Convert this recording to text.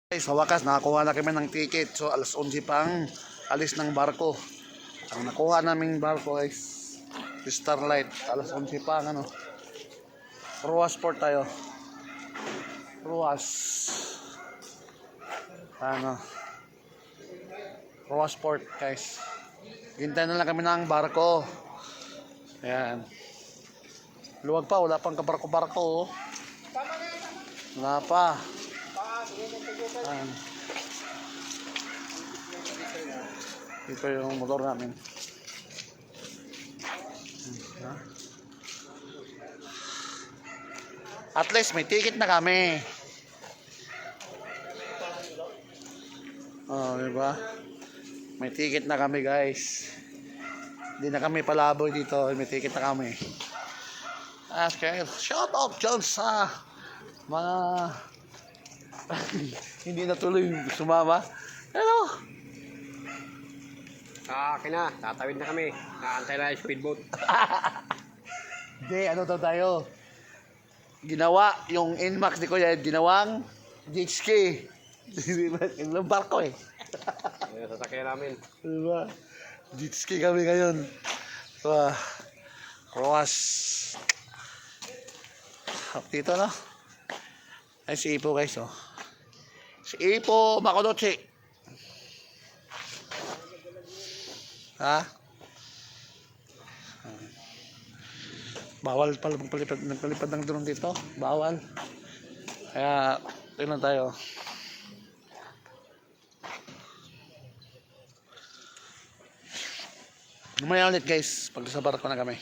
Sa wakas, nakakuha na kami ng ticket. So, alas 11 pang alis ng barko. Ang nakuha naming barko ay Starlight. Alas 11 pa ang ano. Ruas Port tayo. Ruas. Ano. Ruas Port, guys. Hintay na lang kami ng barko. Ayan. Luwag pa, wala pang kabarko-barko. Oh. Wala pa. Ayan. Ito yung motor namin. At least may ticket na kami. Oh, diba? May ticket na kami, guys. Hindi na kami palaboy dito. May ticket na kami. Okay. Shout out dyan sa mga hindi natuloy sumama. Hello. Akin na, tatawid na kami. Naantay na yung speedboat. Hindi, ano daw tayo? Ginawa, yung Inmax ni Kuya, ginawang jet ski. Yung barko eh. Ayan, sasakyan namin. Diba? Jet ski kami ngayon. Diba? Ruas. Dito no? Ay si Ipo guys oh. Si Ipo Makonochi. Ha? Bawal pala magpalipad ng drone dito. Bawal. Kaya, tingnan tayo. Lumaya ulit guys, pag sa barko na kami.